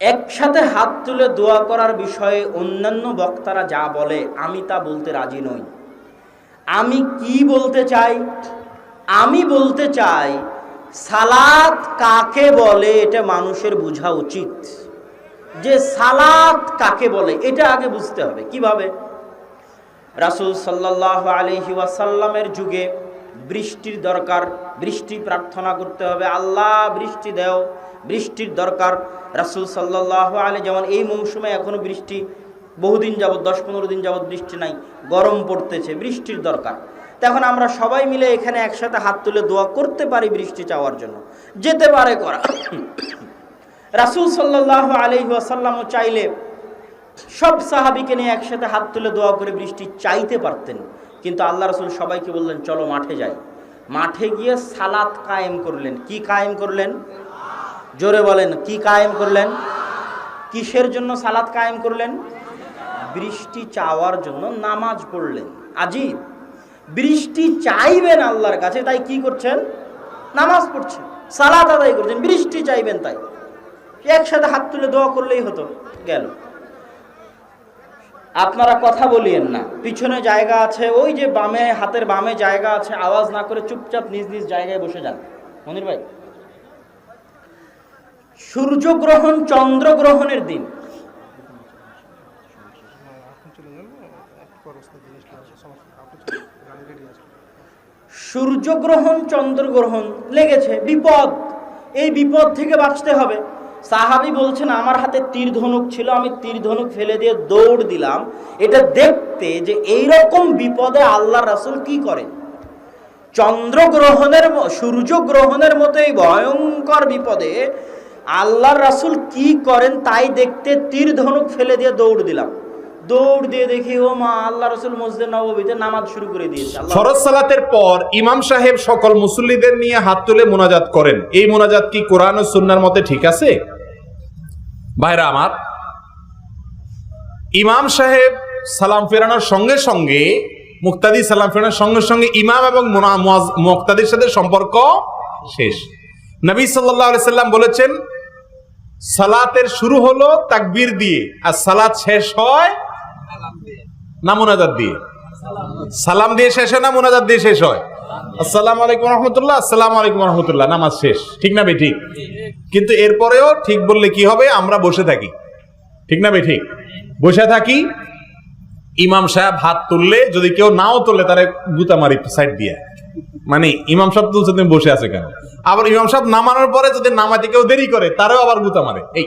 একসাথে হাত তুলে দোয়া করার বিষয়ে অন্যান্য বক্তারা যা বলে আমি তা বলতে রাজি নই। আমি কি বলতে চাই? আমি বলতে চাই সালাত কাকে বলে এটা মানুষের বোঝা উচিত। যে সালাত কাকে বলে এটা আগে বুঝতে হবে। কিভাবে? রাসূল সাল্লাল্লাহু আলাইহি ওয়াসাল্লামের যুগে বৃষ্টির দরকার, বৃষ্টি প্রার্থনা করতে হবে, আল্লাহ বৃষ্টি দাও, বৃষ্টির দরকার। রাসূল সাল্লাল্লাহু আলাইহি, যেমন এই মৌসুমে এখনো বৃষ্টি বহুদিন যাবত 10-15 দিন যাবত বৃষ্টি নাই, গরম পড়তেছে, বৃষ্টির দরকার। তখন আমরা সবাই মিলে এখানে একসাথে হাত তুলে দোয়া করতে পারি বৃষ্টি চাওয়ার জন্য, যেতে পারে করা। রাসূল সাল্লাল্লাহু আলাইহি ওয়াসাল্লামও চাইলে সব সাহাবীকে নিয়ে একসাথে হাত তুলে দোয়া করে বৃষ্টি চাইতে পারতেন, কিন্তু আল্লাহ রাসূল সবাইকে বললেন চলো মাঠে যাই। মাঠে গিয়ে সালাত কায়েম করলেন। কি কায়েম করলেন? জোরে বলেন, কি কায়েম করলেন? কিসের জন্য সালাত কায়েম করলেন? বৃষ্টি চাওয়ার জন্য নামাজ পড়লেন। আজীব, বৃষ্টি চাইবেন আল্লাহর কাছে, তাই কি করছেন? নামাজ পড়ছেন, সালাত আদায় করছেন। বৃষ্টি চাইবেন তাই একসাথে হাত তুলে দোয়া করলেই হতো, গেল। আপনারা কথা বলিয়েন না, পিছনে জায়গা আছে, ওই যে বামে, হাতের বামে জায়গা আছে, আওয়াজ না করে চুপচাপ নিজ নিজ জায়গায় বসে যান। মনির ভাই, সূর্যগ্রহণ চন্দ্রগ্রহণের দিন, সূর্যগ্রহণ চন্দ্রগ্রহণ লেগেছে, বিপদ। এই বিপদ থেকে বাঁচতে হবে। সাহাবী বলছেন আমার হাতে তীর ধনুক ছিল, আমি তীর ধনুক ফেলে দিয়ে দৌড় দিলাম এটা দেখতে যে এইরকম বিপদে আল্লাহ রাসূল কি করেন। চন্দ্রগ্রহণের, সূর্যগ্রহণের মতো এই ভয়ঙ্কর বিপদে আল্লাহর রাসূল কি করেন তাই দেখতে তীর ধনুক ফেলে দিয়ে দৌড় দিলাম। দৌড় দিয়ে দেখি ও মা, আল্লাহ রাসূল মসজিদে নববীতে নামাজ শুরু করে দিয়েছে। ফরজ সালাতের পর ইমাম সাহেব সকল মুসল্লিদের নিয়ে হাত তুলে মোনাজাত করেন। এই মোনাজাত কি কোরআন ও সুন্নাহর মতে ঠিক আছে? ভাইরা আমার, ইমাম সাহেব সালাম ফেরানোর সঙ্গে সঙ্গে, মুক্তাদি সালাম ফেরানোর সঙ্গে সঙ্গে ইমাম এবং মুক্তাদির সাথে সম্পর্ক শেষ। নবী সাল্লাল্লাহু আলাইহি সাল্লাম বলেছেন সালাতের শুরু হলো তাকবীর দিয়ে, আর সালাত শেষ হয় না মুনাজাত দিয়ে? সালাম দিয়ে শেষ হয় না মুনাজাত দিয়ে শেষ হয়? আসসালামু আলাইকুম ওয়া রাহমাতুল্লাহ, আসসালামু আলাইকুম ওয়া রাহমাতুল্লাহ, নামাজ শেষ। ঠিক না বেঠিক? কিন্তু এরপরেও ঠিক বললে কি হবে? আমরা বসে থাকি। ঠিক না বেঠিক? বসে থাকি। ইমাম সাহেব হাত তুললে যদি কেউ নাও তোলে তারে গুতা মারি সাইড দিয়ে, মানে ইমাম সাহেব তুলছে তুমি বসে আছে কেন? আবার ইমাম সাহেব নামানোর পরে যদি নামাতে কেউ দেরি করে তারও আবার গুতা মারে, এই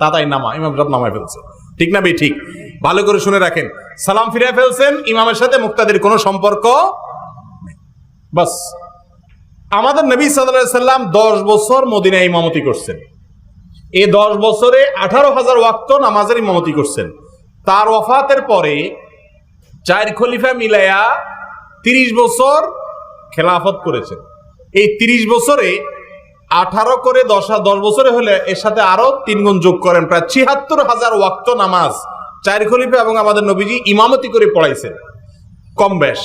তাতাই নামা, ইমাম সাহেব নামায় ফেলছে। ঠিক না বেঠিক? ভালো করে শুনে রাখেন, সালাম ফিরে ফেলছেন, ইমামের সাথে মুক্তাদির কোনো সম্পর্ক নেই। বাস। আমাদের নবী সাল্লাল্লাহু আলাইহি সাল্লাম 10 বছর মদিনায় ইমামতি করছেন। এই 10 বছরে 18,000 ওয়াক্ত নামাজের ইমামতি করছেন। তার ওয়াফাতের পরে 4 খলিফা মিলায়া 30 বছর খেলাফত করেছেন। এই 30 বছরে 18 করে 10 বছরে হলে এর সাথে আরো 3 গুণ যোগ করেন, প্রায় 76,000 ওয়াক্ত নামাজ 4 খলিফা এবং আমাদের নবীজি ইমামতি করে পড়াইছেন, কম বেশ।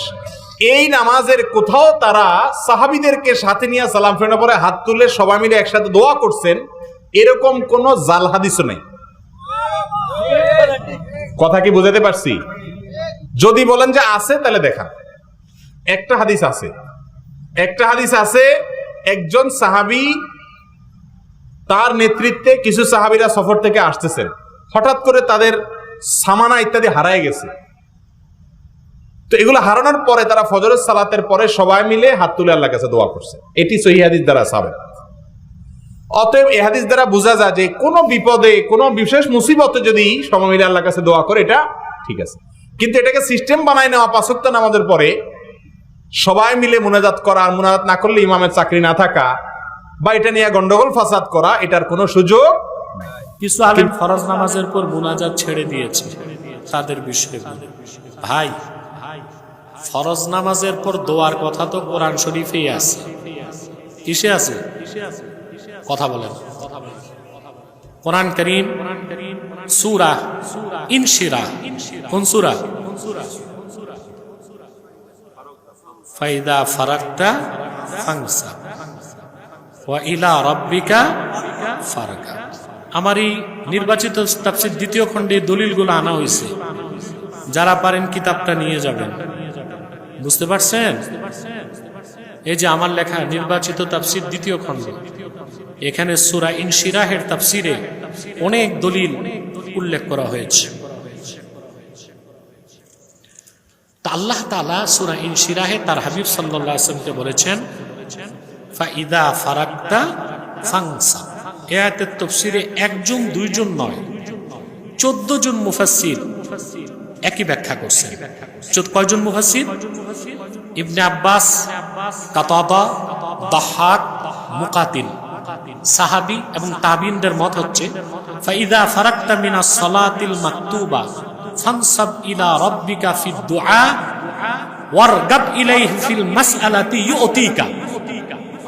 এই নামাজের কোথাও তারা সাহাবীদেরকে সাথে নিয়ে সালাম ফেরানোর পরে হাত তুলে সবাই মিলে একসাথে দোয়া করছেন, এরকম কোন জাল হাদিসও নেই। কথা কি বুঝাতে পারছি? যদি বলেন যে আছে তাহলে দেখান। একটা হাদিস আছে, একটা হাদিস আছে, একজন সাহাবী, তার নেতৃত্বে কিছু সাহাবীরা সফর থেকে আসতেছেন, হঠাৎ করে তাদের সামানা ইত্যাদি হারায় গেছে। তো এগুলো হারানোর পরে তারা ফজরের সালাতের পরে সবাই মিলে হাত তুলে আল্লাহর কাছে দোয়া করছে। এটি সহিহ হাদিস দ্বারা সাবেত। অতএব এই হাদিস দ্বারা বোঝা যায় যে কোনো বিপদে, কোনো বিশেষ মুসিবতে যদি সবাই মিলে আল্লাহর কাছে দোয়া করে এটা ঠিক আছে। কিন্তু এটাকে সিস্টেম বানায় নেওয়া, 5 ওয়াক্ত নামাজের পরে সবাই মিলে মুনাজাত করা, আর মুনাজাত না করলে ইমামের চাকরি না থাকা, বা এটা নিয়ে গন্ডগোল ফাসাদ করা, এটার কোনো সুযোগ নাই। কিছু আলেম ফরজ নামাজের পর মুনাজাত ছেড়ে দিয়েছে, তাদের বিষয়ে ভাই, ফরজ নামাজের পর দোয়ার কথা তো কোরআন শরীফেই আছে। কিসে আছে? কথা বলেন। কোরআন কারীম সূরা ইনশিরাহ, কোন সূরা? ফাইদা ফারাকতা ফাংসা ওয়া ইলা রাব্বিকা ফারগাব। আমার এই নির্বাচিত তাফসীর দ্বিতীয় খণ্ডে দলিলগুলো আনা হয়েছে, যারা পারেন কিতাবটা নিয়ে যাবেন। বুঝতে পারছেন? এই যে আমার লেখা নির্বাচিত তাফসীর দ্বিতীয় খণ্ড, এখানে সূরা ইনশিরাহের তাফসীরে অনেক দলিল উল্লেখ করা হয়েছে। তা আল্লাহ তাআলা সূরা ইনশিরাহে তার হাবিব সাল্লাল্লাহু আলাইহি ওয়াসাল্লামকে বলেছেন, ফাইদা ফারাকতা ফানসাব। এই আয়াতের তাফসীরে একজন দুইজন নয়, 14 জন মুফাসসির একই ব্যাখ্যা করছেন। কয়জন মুফাসসির? ইবনে আব্বাস, কাতাদা, দাহহাক, মুকাতিল, সাহাবী এবং তাবিনদের মত হচ্ছে ফাইদা ফারাকতা মিনাস সালাতিল মাকতুবা ফানসাব ইলা রাব্বিকা ফিদ দুআ ওয়ারগাব ইলাইহি ফিল মাসআলাতি ইউতিকা।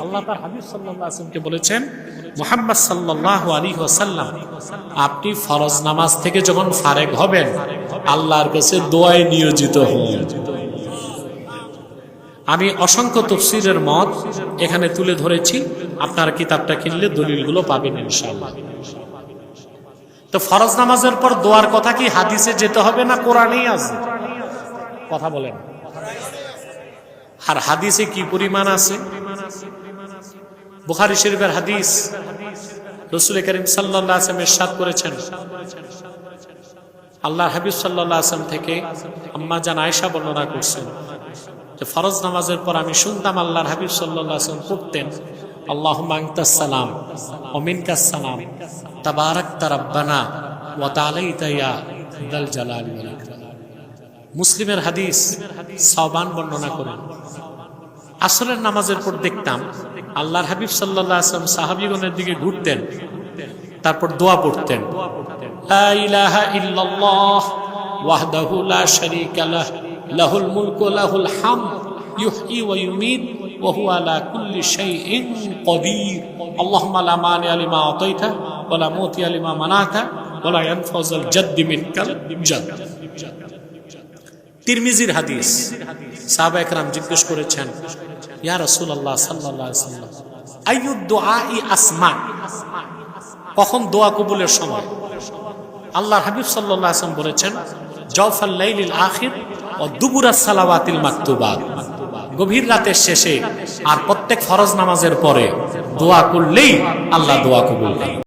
আল্লাহ তার হাবিব সাল্লাল্লাহু আলাইহি ওয়াসাল্লামকে বলেছেন, মুহাম্মদ সাল্লাল্লাহু আলাইহি ওয়াসাল্লাম, আপনি ফরজ নামাজ থেকে যখন ফারেগ হবেন আল্লাহর কাছে দোয়ায় নিয়োজিত হন। আমি অসংখ্য তাফসীরের মত এখানে তুলে ধরেছি, আপনার কিতাবটা কিনলে দলিলগুলো পাবেন ইনশাআল্লাহ। তো ফরজ নামাজের পর দোয়ার কথা কি হাদিসে যেতে হবে না কোরআনেই আছে? কথা বলেন। আর হাদিসে কি পরিমাণ আছে? বুখারী শরীফের হাদিস, রাসূল করিম সাল্লাল্লাহু আলাইহি ওয়াসাল্লাম ইরশাদ করেছেন, আল্লাহর হাবিব সাল্লাল্লাহু আলাইহি ওয়াসাল্লাম থেকে আম্মা জান আয়েশা বর্ণনা করছেন যে ফরজ নামাজের পর আমি শুনতাম আল্লাহর হাবিব সাল্লাল্লাহু আলাইহি ওয়াসাল্লাম পড়তেন, আল্লাহুম্মা আনতাস সালাম ওয়া মিনকাস সালাম তাবারাকতা রাব্বানা ওয়া তাআলাইতা ইয়া যাল জালালি ওয়াল ইকরাম। মুসলিমের হাদিস, সাওবান বর্ণনা করেন, আসরের নামাজের পর দেখতাম আল্লাহর হাবিব সাল্লাল্লাহু আলাইহি ওয়াসাল্লাম সাহাবীগণের দিকে ঘুরতেন, তারপর দোয়া পড়তেন, লা ইলাহা ইল্লাল্লাহ ওয়াহদাহু লা শারীকা লাহ লাহুল মুলকু লাহুল হামদ ইউহয়ি ওয়া ইউমীত ওয়া হুয়া আলা কুল্লি শাইইন কাদির। আল্লাহুম্মা লা মানিআ লিমা আতাইতা ওয়া লা মুতিয়া লিমা মানাতা ওয়া লা ইয়ানফাযুল জাদ্দি মিনকাল জাদ। তিরমিজির হাদিস, সাহাবা একরাম জিজ্ঞেস করেছেন, ইয়া রাসূলুল্লাহ সাল্লাল্লাহু আলাইহি ওয়াসাল্লাম, আইয়ুদ দুআই আসমা, কখন দোয়া কবুলের সময়? আল্লাহর হাবিব সাল্লাল্লাহু আলাইহি ওয়াসাল্লাম বলেছেন, জাওফাল লাইলিল আখির ও দুবুরাস সালাওয়াতিল মাকতুবাত, গভীর রাতের শেষে আর প্রত্যেক ফরজ নামাজের পরে দোয়া করলেই আল্লাহ দোয়া কবুল করেন।